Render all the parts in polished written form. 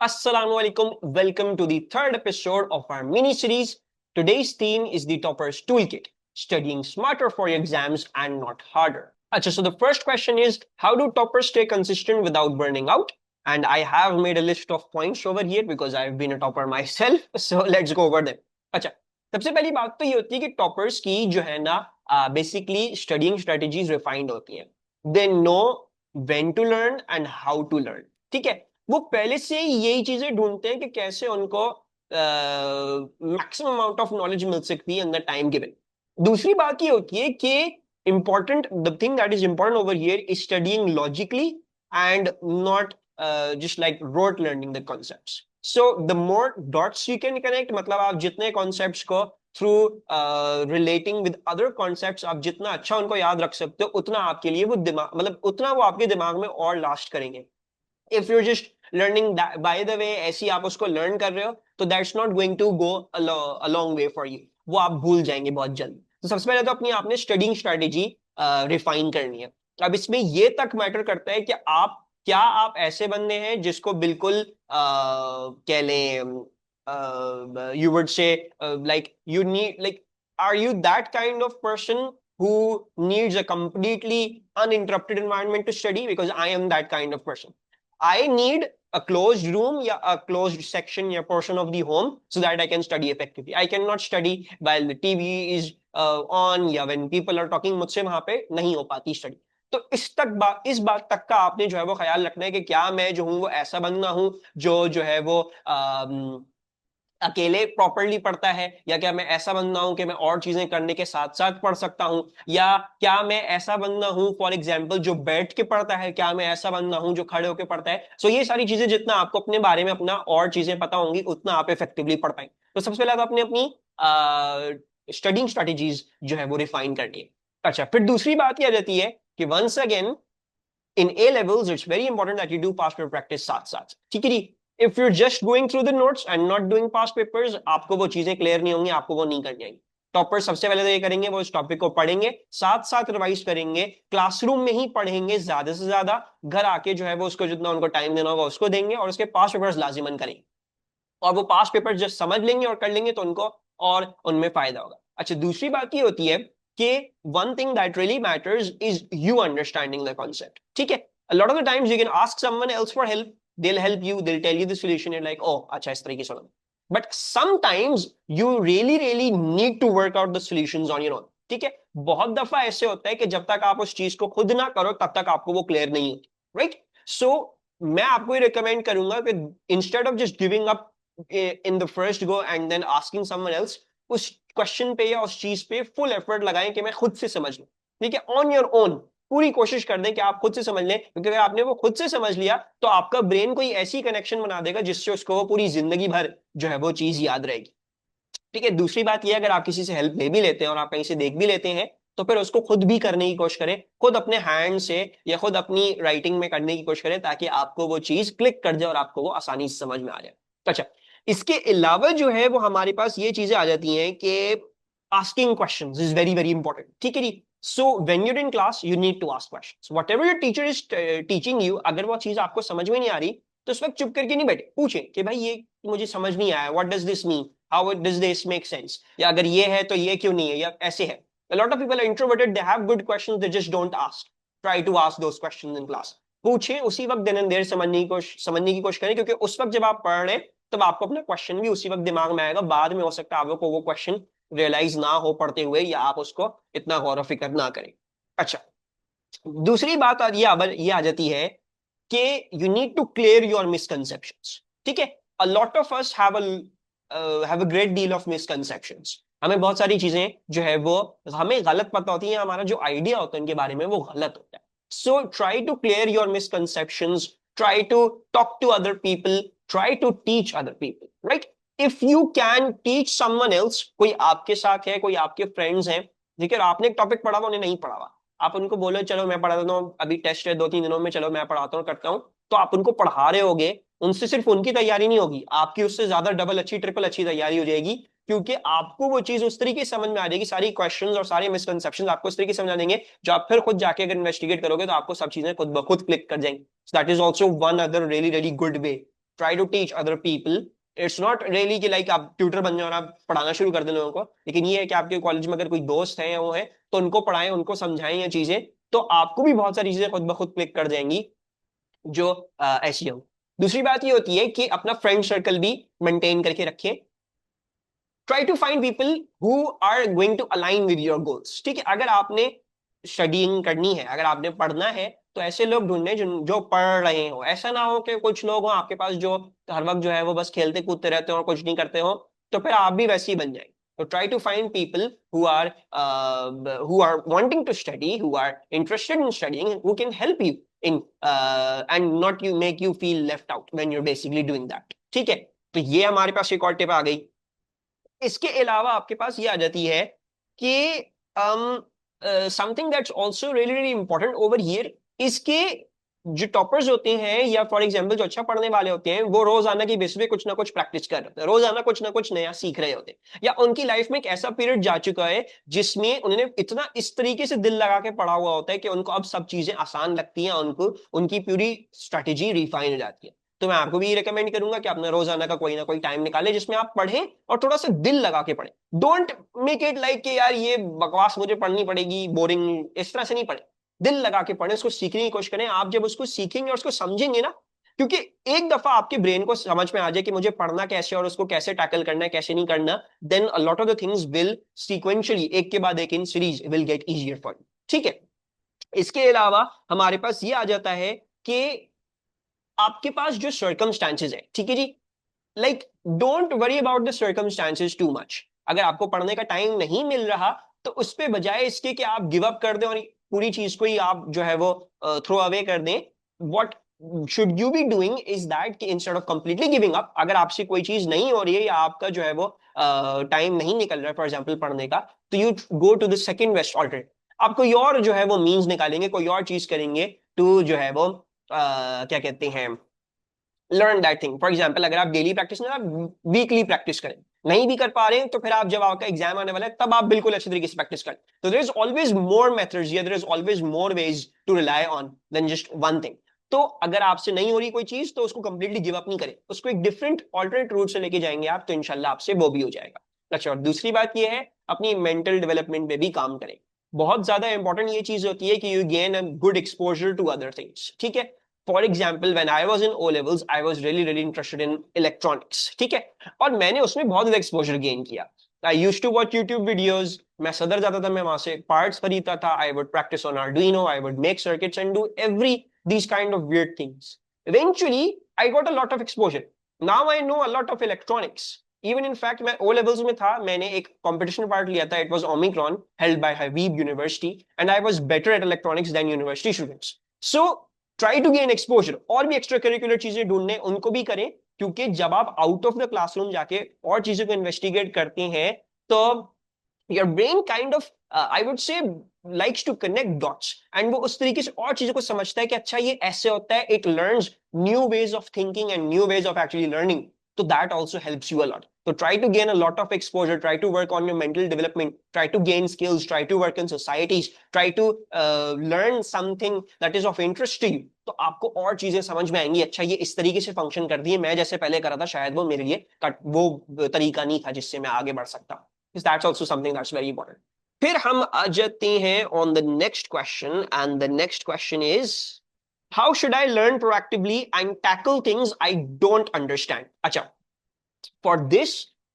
Assalamualaikum. Welcome to the third episode of our mini series. Today's theme is the Topper's Toolkit, studying smarter for your exams and not harder. So the first question is, how do toppers stay consistent without burning out? And I have made a list of points over here because I've been a topper myself. So let's go over them. अच्छा, सबसे पहली बात तो ये होती है कि toppers की जो है ना बेसिकली स्टडीइंग स्ट्रेटजीज रिफाइंड होती हैं. They know when to learn and how to learn. ठीक है, वो पहले से यही चीजें ढूंढते हैं कि कैसे उनको मैक्सिमम अमाउंट ऑफ नॉलेज मिल सकती है इन द टाइम गिवन. दूसरी बात ये होती है कि important the thing that is important over here is studying logically and not just like rote learning the concepts. So the more dots you can connect, मतलब आप जितने concepts को through relating with other concepts आप जितना अच्छा उनको याद रख सकते हो, उतना आपके लिए वो दिमाग मतलब उतना वो आपके दिमाग में और लास्ट करेंगे. If you're just learning that by the way ऐसी आप उसको learn कर रहे हो तो that's not going to go a long way for you. वो आप भूल जाएंगे बहुत जल्द. तो सबसे पहले तो अपनी आपने स्टडीइंग स्ट्रेटेजी रिफाइन करनी है. अब इसमें ये तक मैटर करता है कि आप ऐसे बंदे हैं जिसको बिल्कुल कह लें you would say like you need like are you that kind of person who needs a completely uninterrupted environment to study? Because I am that kind of person. I need a closed room या a closed section या portion of the home so that I can study effectively. I cannot study while the TV is on या when people are talking. मुझसे वहां पे नहीं हो पाती study. तो इस बात तक का आपने जो है वो ख्याल रखना है कि क्या मैं जो हूँ वो ऐसा बंदा हूँ जो है वो अकेले प्रॉपरली पढ़ता है, या क्या मैं ऐसा बंदा हूं कि मैं और चीजें करने के साथ साथ पढ़ सकता हूं, या क्या मैं ऐसा बंदा हूं फॉर एग्जांपल जो बैठ के पढ़ता है, क्या मैं ऐसा बंदा हूं जो खड़े होकर पढ़ता है. सो ये सारी चीजें जितना आपको अपने बारे में अपना और चीजें पता होंगी उतना आप इफेक्टिवली पढ़ पाएंगे. तो सबसे पहले आप अपनी स्टडिंग स्ट्रेटेजीज जो है वो रिफाइन करनी है. अच्छा, फिर दूसरी बात यह आ जाती है कि once again in A levels, it's very important that you do past paper practice साथ साथ. ठीक है जी. If you're just going through the notes and not doing past papers, आपको वो चीजें क्लियर नहीं होंगी, आपको वो नहीं करनी आएगी. टॉपर सबसे पहले तो ये करेंगे, वो इस टॉपिक को पढ़ेंगे, साथ साथ रिवाइज करेंगे, क्लासरूम में ही पढ़ेंगे ज्यादा से ज्यादा, घर आके जो है वो उसको जितना उनको टाइम देना होगा उसको देंगे, और उसके पास्ट पेपर्स लाजिमन करेंगे. और वो पास्ट पेपर जब समझ लेंगे और कर लेंगे तो उनको और उनमें फायदा होगा. अच्छा, दूसरी बात ये होती है कि one thing that really matters is you understanding the concept. ठीक है, a lot of the times you can ask someone else for help, they'll help you, they'll tell you the solution, you're like, oh अच्छा इस तरीके से होगा. But sometimes you really need to work out the solutions on your own. ठीक है, बहुत दफा ऐसे होता है कि जब तक आप उस चीज को खुद ना करो तब तक आपको वो क्लियर नहीं होती. राइट, सो मैं आपको ये रिकमेंड करूंगा कि instead of just giving up in the first go and then asking someone else, उस क्वेश्चन पे या उस चीज पे फुल एफर्ट लगाएं कि मैं खुद से समझ लूं. ठीक है, ऑन योर ओन पूरी कोशिश कर दें कि आप खुद से समझ लें, क्योंकि अगर आपने वो खुद से समझ लिया तो आपका ब्रेन कोई ऐसी कनेक्शन बना देगा जिससे उसको वो पूरी जिंदगी भर जो है वो चीज याद रहेगी. ठीक है, दूसरी बात यह, अगर आप किसी से हेल्प ले भी लेते हैं और आप कहीं से देख भी लेते हैं तो फिर उसको खुद भी करने की कोशिश करें, खुद अपने हैंड से या खुद अपनी राइटिंग में करने की कोशिश करें, ताकि आपको वो चीज क्लिक कर जाए और आपको वो आसानी से समझ में आ जाए. अच्छा, इसके अलावा जो है वो हमारे पास ये चीजें आ जाती हैं कि asking questions is very important. ठीक है जी. So when you're in class you need to ask questions. Whatever your teacher is teaching you, अगर वो चीज आपको समझ में नहीं आ रही तो उस वक्त चुप करके नहीं बैठे, पूछें कि भाई ये मुझे समझ नहीं आया, what does this mean, how does this make sense, या अगर ये है तो ये क्यों नहीं है, या ऐसे है. A lot of people are introverted, they have good questions, they just don't ask. Try to ask those questions in class. पूछें उसी वक्त, देन एंड देयर समझने की कोशिश करें, क्योंकि उस वक्त जब आप पढ़ रहे हैं तब आपको अपना क्वेश्चन भी उसी वक्त दिमाग में आएगा. बाद में हो सकता है आपको वो क्वेश्चन रियलाइज ना हो पढ़ते हुए, या आप उसको इतना गौर फिक्र ना करें. अच्छा, दूसरी बात ये आ जाती है कि you need to clear your misconceptions. ठीक है, a lot of us have a great deal of misconceptions. हमें बहुत सारी चीजें जो है वो हमें गलत पता होती है, हमारा जो आइडिया होता है उनके बारे में वो गलत होता है. So try to clear your misconceptions, try to talk to other people, try to teach other people. Right, if you can teach someone else, कोई आपके साथ है, कोई आपके फ्रेंड्स हैं, ठीक है, आपने एक टॉपिक पढ़ा हुआ उन्हें नहीं पढ़ा हुआ, आप उनको बोलो चलो मैं पढ़ा देता हूँ, अभी टेस्ट है 2-3 दिनों में, चलो मैं पढ़ाता हूँ करता हूँ, तो आप उनको पढ़ा रहे होगे, उनसे सिर्फ उनकी तैयारी नहीं होगी, आपकी उससे ज्यादा डबल अच्छी ट्रिपल अच्छी तैयारी हो जाएगी, क्योंकि आपको वो चीज उस तरीके से समझ में आ जाएगी, सारी क्वेश्चंस और सारे मिसकंसेप्शंस आपको उस तरीके से समझ आ जाएंगे, जो आप फिर खुद जाके अगर इन्वेस्टिगेट करोगे तो आपको सब चीजें खुद ब खुद क्लिक कर जाएंगी. That is also one other really good way try to teach other people. It's not really कि लाइक आप ट्यूटर बन जाओ और आप पढ़ाना शुरू कर दें लोगों को, लेकिन ये है कि आपके कॉलेज में अगर कोई दोस्त है या वो है तो उनको पढ़ाएं, उनको समझाएं ये चीजें, तो आपको भी बहुत सारी चीजें खुद ब खुद क्लिक कर जाएंगी जो ऐसी हो। दूसरी बात ये होती है कि अपना फ्रेंड सर्कल भी मेंटेन करके रखें। Try to find people who are going to align with your goals. ठीक है, अगर आपने स्टडीइंग करनी है, अगर आपने पढ़ना है, तो ऐसे लोग ढूंढने जो पढ़ रहे हो। ऐसा ना हो कि कुछ लोग हो आपके पास जो हर वक्त जो है वो बस खेलते कूदते रहते हो और कुछ नहीं करते हो, तो फिर आप भी वैसे ही बन जाएंगे। तो try to find people who are wanting to study, who are interested in studying, who can help you in and not you make you feel left out when you're basically doing that। ठीक है, तो ये हमारे पास एक और tip आ गई। इसके अलावा आपके पास ये आ जाती है कि something that's also really really important over here, इसके जो टॉपर्स होते हैं या फॉर एग्जांपल जो अच्छा पढ़ने वाले होते हैं, वो रोजाना की बेसिस पे कुछ ना कुछ प्रैक्टिस कर रहे होते हैं, रोजाना कुछ ना कुछ नया सीख रहे होते हैं, या उनकी लाइफ में एक ऐसा पीरियड जा चुका है जिसमें उन्होंने इतना इस तरीके से दिल लगा के पढ़ा हुआ होता है कि उनको अब सब चीजें आसान लगती हैं, उनको उनकी पूरी स्ट्रेटेजी रिफाइन हो जाती है। तो मैं आपको भी रिकमेंड करूंगा कि अपना रोजाना का कोई ना कोई टाइम निकाले जिसमें आप पढ़ें और थोड़ा सा दिल लगा के पढ़ें। डोंट मेक इट लाइक कि यार ये बकवास मुझे पढ़नी पड़ेगी, बोरिंग, इस तरह से नहीं पढ़े। दिल लगा के पढ़ें, उसको सीखने की कोशिश करें। आप जब उसको सीखेंगे और उसको समझेंगे ना, क्योंकि एक दफा आपके ब्रेन को समझ में आ जाए कि मुझे पढ़ना कैसे और उसको कैसे टैकल करना है, कैसे नहीं करना, then a lot of the things will sequentially, एक के बाद एक in series, will get easier for you. ठीक है, इसके अलावा हमारे पास ये आ जाता है कि आपके पास जो सर्कमस्टांसेस है, ठीक है जी, like don't worry about the circumstances too much. अगर आपको पढ़ने का टाइम नहीं मिल रहा तो उस पे बजाय इसके कि आप गिव अप कर दें और पूरी चीज को ही आप जो है वो थ्रो अवे कर दें, what should you be doing is that कि instead of completely giving up, अगर आपसे कोई चीज नहीं हो रही है या आपका जो है वो टाइम नहीं निकल रहा है फॉर एग्जाम्पल पढ़ने का, तो you go to the second best alternate. आप कोई और जो है वो मीन्स निकालेंगे, कोई और चीज करेंगे टू जो है वो क्या कहते हैं, learn that thing. For example अगर आप डेली प्रैक्टिस ना, आप वीकली प्रैक्टिस करें, नहीं भी कर पा रहे हैं तो फिर आप जब आपका एग्जाम आने वाला है तब आप बिल्कुल अच्छे तरीके से प्रैक्टिस करें। तो there is always more methods, there is always more ways to rely on than just one thing. तो अगर आपसे नहीं हो रही कोई चीज तो उसको कंप्लीटली गिव अप नहीं करें, उसको एक डिफरेंट ऑल्टरनेट रूट से लेके जाएंगे आप, तो इंशाल्लाह आपसे वो भी हो जाएगा। अच्छा, और दूसरी बात ये है, अपनी मेंटल डेवलपमेंट पे भी काम करें। बहुत ज्यादा इंपॉर्टेंट ये चीज होती है कि you gain a good exposure to other things. ठीक है, for example when I was in O levels I was really really interested in electronics. ठीक है, और मैंने उसमें बहुत ज्यादा एक्सपोजर गेन किया। I used to watch YouTube videos, मैं सदर जाता था, मैं वहां से पार्ट्स खरीदता था, I would practice on Arduino, I would make circuits and do every these kind of weird things. Eventually I got a lot of exposure, now I know a lot of electronics। even in fact मैं O levels में था, मैंने एक competition part लिया था, it was Omicron held by Habib University and I was better at electronics than university students। so try to gain exposure, और भी extra curricular चीजें ढूंढने उनको भी करें, क्योंकि जब आप आउट ऑफ द क्लासरूम जाके और चीजों को इन्वेस्टिगेट करते हैं तो your brain kind of I would say likes to connect dots, and वो उस तरीके से और चीजों को समझता है कि अच्छा ये ऐसे होता है, it learns new ways of thinking and new ways of actually learning. तो that also helps you a lot. So try to gain a lot of exposure, try to work on your mental development, try to gain skills, try to work in societies, try to learn something that is of interest to you। तो आपको और चीजें समझ में आएंगी, अच्छा ये इस तरीके से फंक्शन करती है, मैं जैसे पहले करा था शायद वो मेरे लिए वो तरीका नहीं था जिससे मैं आगे बढ़ सकता हूँ। That's also something that's very important। फिर हम आ जाते हैं on the next question, and the next question is how should I learn proactively and tackle things I don't understand। अच्छा, for this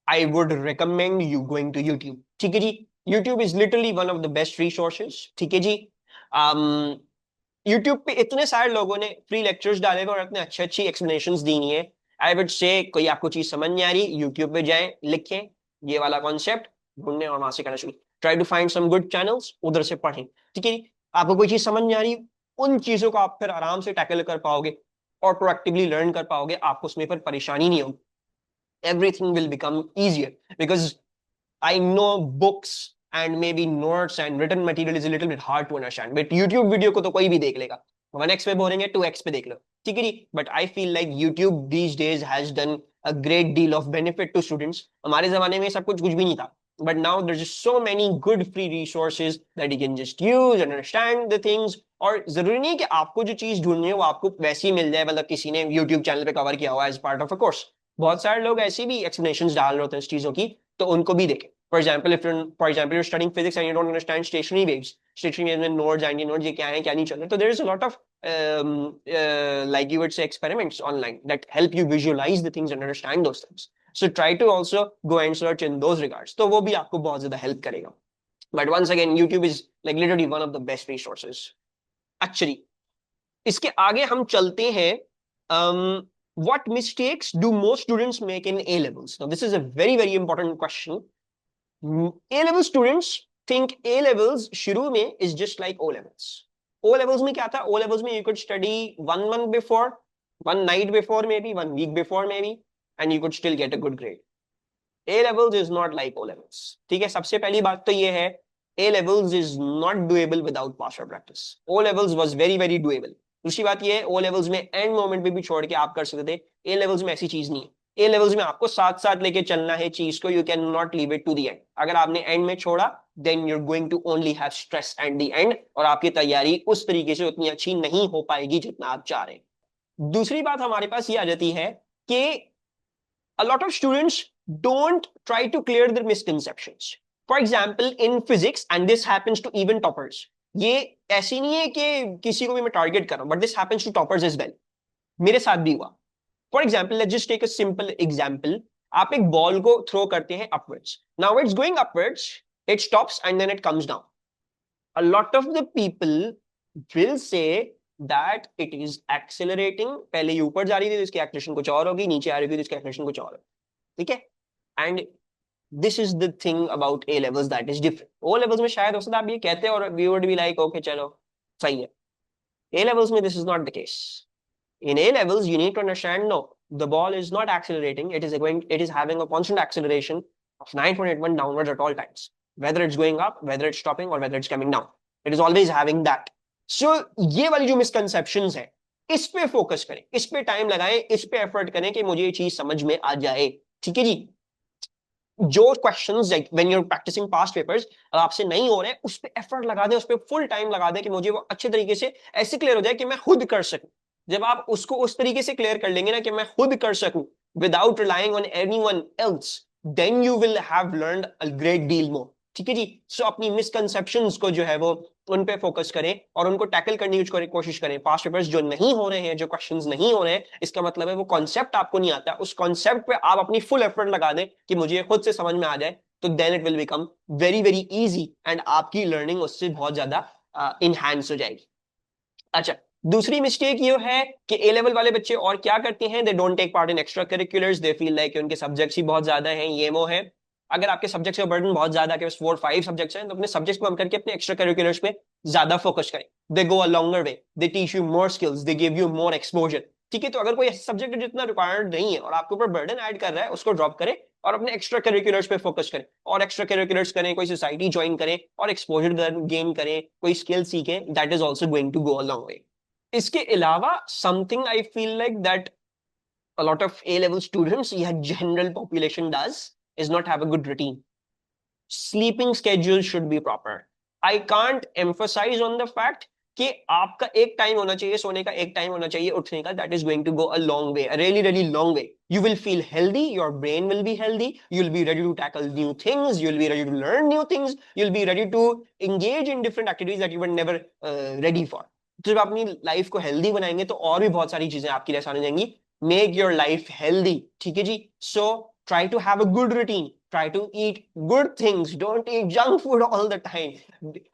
I would recommend you going to YouTube। ठीक है जी, YouTube is literally one of the best resources। ठीक है जी, YouTube पे इतने सारे लोगों ने फ्री लेक्चर्स डाले हुए और इतने अच्छी अच्छी एक्सप्लेनेशंस दी है। आई वुड से कोई आपको चीज समझ नहीं आ रही, YouTube पे जाएं, लिखें ये वाला कॉन्सेप्ट, ढूंढने और वहां से करना शुरू। Try to find some good channels, उधर से पढ़ें। ठीक है, आपको कोई चीज समझ नहीं आ रही, उन चीजों को आप फिर आराम से टैकल कर पाओगे और प्रोएक्टिवली लर्न कर पाओगे, आपको उसमें फिर परेशानी नहीं होगी। everything will become easier because I know books and maybe notes and written material is a little bit hard to understand, but YouTube video को तो कोई भी देख लेगा। 1x पे बोलेंगे 2x पे देख लो, ठीक है जी। But I feel like YouTube these days has done a great deal of benefit to students। हमारे जमाने में सब कुछ भी नहीं था, but now there's just so many good free resources that you can just use and understand the things. और जरूरी नहीं कि आपको जो चीज ढूंढनी है वो आपको वैसे ही मिल जाए, मतलब किसी ने यूट्यूब चैनल पे कवर किया हुआ as part of a course. बहुत सारे लोग ऐसी भी एक्सप्लेनेशंस डाल रहे होते हैं इस चीजों की, तो उनको भी देखें। For example you're studying physics and you don't understand stationary waves, stationary waves में nodes, anti nodes, ये क्या है क्या नहीं चल रहा, तो there is a lot of like you would say experiments online that help you visualize the things and understand those things. So try to also go and search in those regards, तो वो भी आपको बहुत ज्यादा help करेगा। But once again, YouTube is like literally one of the best resources actually। इसके आगे हम चलते हैं, what mistakes do most students make in A levels? Now this is a very very important question। A level students think A levels शुरू में is just like O levels। O levels में क्या था? O levels में you could study 1 month before, 1 night before, maybe 1 week before maybe, and you could still get a good grade। A levels is not like O levels। ठीक है, सबसे पहली बात तो ये है, A levels is not doable without past or practice। O levels was very very doable। दूसरी बात ये है, O levels में एंड मोमेंट पे भी छोड़ के आप कर सकते थे, A levels में ऐसी चीज नहीं है। A levels में आपको साथ साथ लेके चलना है चीज को, you can not leave it to the end. अगर आपने एंड में छोड़ा then you are going to only have stress at the end, और आपकी तैयारी उस तरीके से उतनी अच्छी नहीं हो पाएगी जितना आप चाह रहे हैं। दूसरी बात हमारे पास ये आ जाती है कि a lot of students don't try to clear their misconceptions। For example, in physics, and this happens to even toppers, ये ऐसी नहीं है कि किसी को भी मैं टारगेट कर रहा हूं, but this happens to toppers as well। मेरे साथ भी हुआ। For example, let's just take a simple example। आप एक बॉल को थ्रो करते हैं upwards। Now it's going upwards, it stops and then it comes down। A lot of the people will say that it is accelerating। पहले ये ऊपर जा रही थी तो इसकी एक्सेलरेशन कुछ और होगी, नीचे आ रही थी तो इसकी एक्सेलरेशन कुछ और होगी। ठीक है, and this is the thing about A levels that is different. O levels में शायद हो सकता है आप ये कहते हैं और we would be like okay चलो सही है। ए लेवल्स में this is not the case. In A levels you need to understand, no, the ball is not accelerating, it is having a constant acceleration of 9.81 downwards at all times, whether it's going up, whether it's stopping, or whether it's coming down, it is always having that। so ये वाली जो misconceptions है इस पे focus करें, इस पे time लगाएं, इस पे एफर्ट करें कि मुझे ये चीज समझ में आ जाए। ठीक है जी, जो questions like when you are practicing past papers आपसे नहीं हो रहे, उस पे एफर्ट लगा दें, उस पे फुल टाइम लगा दें कि मुझे वो अच्छे तरीके से ऐसे क्लियर हो जाए कि मैं खुद कर सकूं। जब आप उसको उस तरीके से क्लियर कर लेंगे ना कि मैं खुद कर सकूं without relying on anyone else, then you will have learned a great deal more. ठीक है जी, सो अपनी मिसकंसेप्शंस को जो है वो उन पे फोकस करें और उनको टैकल करने की कोशिश करें। पास्ट पेपर्स जो नहीं हो रहे हैं, जो क्वेश्चंस नहीं हो रहे हैं, इसका मतलब है वो कॉन्सेप्ट आपको नहीं आता, उस कॉन्सेप्ट पे आप अपनी फुल एफर्ट लगा दें कि मुझे खुद से समझ में आ जाए, तो then it will become very very easy and आपकी लर्निंग उससे बहुत ज्यादा इनहैंस हो जाएगी। अच्छा, दूसरी मिस्टेक ये है कि ए लेवल वाले बच्चे और क्या करते हैं, they don't take part in extra curriculars, they feel like उनके सब्जेक्ट्स ही बहुत ज्यादा हैं, ये वो है। अगर आपके सब्जेक्ट्स का बर्डन बहुत ज्यादा है, 4-5 सब्जेक्ट्स हैं, तो अपने सब्जेक्ट्स को कम करके अपने एक्स्ट्रा करिकुलर्स पे ज्यादा फोकस करें। They go a longer way, they teach you more skills, they give you more exposure. ठीक है, तो अगर कोई ऐसा सब्जेक्ट जितना रिक्वायर्ड नहीं है और आपके ऊपर बर्डन ऐड कर रहा है, उसको ड्रॉप करें और अपने एक्स्ट्रा करिकुलर्स पे फोकस करें, और एक्स्ट्रा करिकुलर्स करें, कोई सोसाइटी ज्वाइन करें और एक्सपोजर गेन करें, कोई स्किल सीखें, that is also going to go a long way. इसके अलावा something I feel like that a lot of A level students, yeah, general population does, is not have a good routine। sleeping schedule should be proper। I can't emphasize on the fact कि आपका एक time होना चाहिए सोने का, एक time होना चाहिए उठने का, that is going to go a long way, a really really long way। you will feel healthy, your brain will be healthy, you'll be ready to tackle new things, you'll be ready to learn new things, you'll be ready to engage in different activities that you were never ready for। जब आप अपनी life को healthy बनाएंगे तो और भी बहुत सारी चीजें आपके लिए आसान हो जाएंगी। Make your life healthy. ठीक है जी, सो try to have a good routine, try to eat good things, don't eat junk food all the time,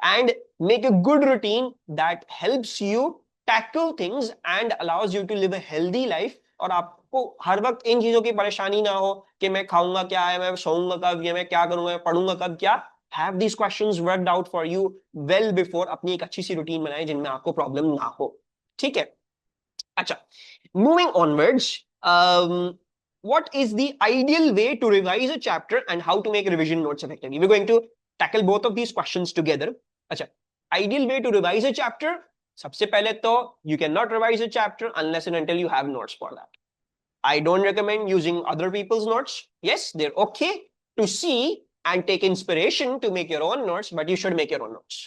and make a good routine that helps you tackle things and allows you to live a healthy life। और आपको हर वक्त इन चीजों की परेशानी ना हो कि मैं खाऊंगा क्या है, मैं सोऊंगा कब, या मैं क्या करूंगा, मैं पढ़ूंगा कब क्या। have these questions worked out for you well before। अपनी एक अच्छी सी रूटीन बनाएं जिनमें आपको प्रॉब्लम ना हो। ठीक है, अच्छा, moving onwards, what is the ideal way to revise a chapter and how to make revision notes effectively? We're going to tackle both of these questions together। अच्छा, ideal way to revise a chapter, सबसे पहले तो you cannot revise a chapter unless and until you have notes for that। I don't recommend using other people's notes। Yes, they're okay to see and take inspiration to make your own notes, but you should make your own notes.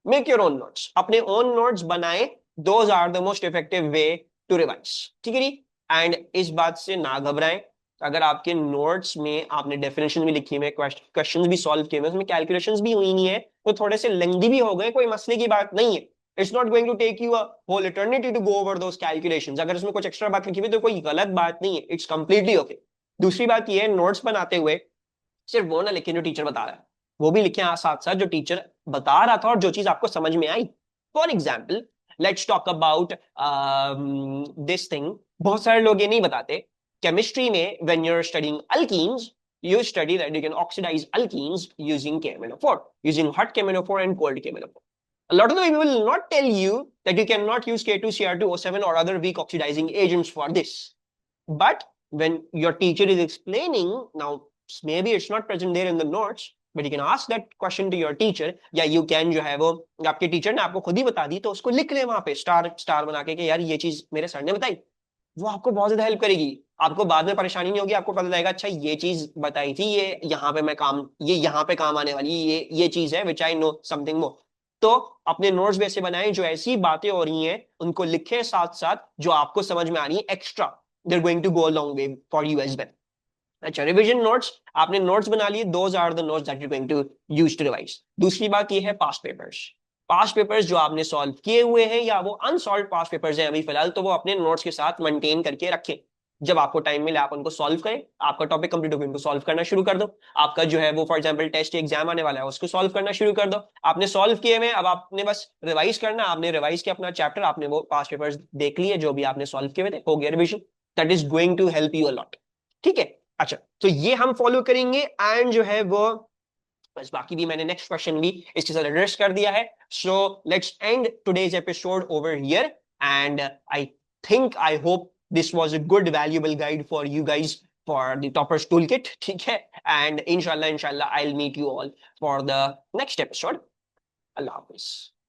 Make your own notes. अपने own notes बनाए. Those are the most effective way to revise. ठीक है जी. And इस बात से ना घबराएं. अगर आपके नोट्स में आपने डेफिनेशन भी लिखी है, क्वेश्चंस भी सॉल्व किए हैं, उसमें कैलकुलेशंस भी हुई नहीं है, तो थोड़े से लेंथी भी हो गए, कोई मसले की बात नहीं है. It's not going to take you a whole eternity to go over those calculations. अगर उसमें कुछ एक्स्ट्रा बात लिखी हुई तो कोई गलत बात नहीं है. It's completely okay. दूसरी बात ये है, नोट्स बनाते हुए सिर्फ वो ना लिखें जो टीचर बता रहा है, वो भी लिखें साथ साथ जो टीचर बता रहा था और जो चीज आपको समझ में आई. For example, let's talk about this thing. बहुत सारे लोग ये नहीं बताते. केमिस्ट्री में when you are studying alkenes, you study that you can oxidize alkenes using KMnO4, using hot KMnO4 and cold KMnO4. A lot of the people will not tell you that you cannot use K2Cr2O7 or other weak oxidizing agents for this. But when your teacher is explaining, now maybe it's not present there in the notes, but you can ask that question to your teacher, या you can जो है वो आपके teacher ने आपको खुद ही बता दी, तो उसको लिख ले वहां पे स्टार स्टार बना के कि यार ये चीज मेरे सर ने बताई. वो आपको बहुत ज्यादा हेल्प करेगी. आपको बाद में परेशानी नहीं होगी. आपको पता लगेगा अच्छा ये चीज बताई थी, ये यहाँ पे मैं काम, ये यहाँ पे काम आने वाली, ये चीज है विच आई नो समथिंग मोर. तो अपने नोट्स वैसे बनाएं जो ऐसी बातें हो रही हैं उनको लिखें साथ साथ जो आपको समझ में आ रही है extra. They are going to go a long way for you as well. अच्छा, रिवीजन नोट्स. आपने नोट्स बना लिए, those are the notes that you going to use to revise. दूसरी बात ये है पास्ट पेपर्स. पास्ट पेपर्स जो आपने सॉल्व किए हुए हैं या वो अनसॉल्व पास्ट पेपर्स हैं अभी फिलहाल, तो वो अपने नोट्स के साथ मेंटेन करके रखें. जब आपको टाइम मिले आप उनको सॉल्व करें. आपका टॉपिक कंप्लीट हो गया, उनको सॉल्व करना शुरू कर दो. आपका जो है वो फॉर एग्जांपल टेस्ट एग्जाम आने वाला है, उसको सॉल्व करना शुरू कर दो. आपने सॉल्व किए में, अब आपने बस रिवाइज करना. आपने रिवाइज किया अपना चैप्टर, आपने वो पास्ट पेपर्स देख लिए जो भी आपने सॉल्व किए हुए थे, हो गया revision. That is going to help you a lot. ठीक है. अच्छा, तो ये हम फॉलो करेंगे. एंड जो है वो बस बाकी भी मैंने नेक्स्ट क्वेश्चन भी इसके साथ एड्रेस कर दिया है. So let's end today's episode over here. And I think, I hope this was a good valuable guide for you guys for the toppers toolkit. ठीक है. And inshallah I'll meet you all for the next episode. Allah Hafiz.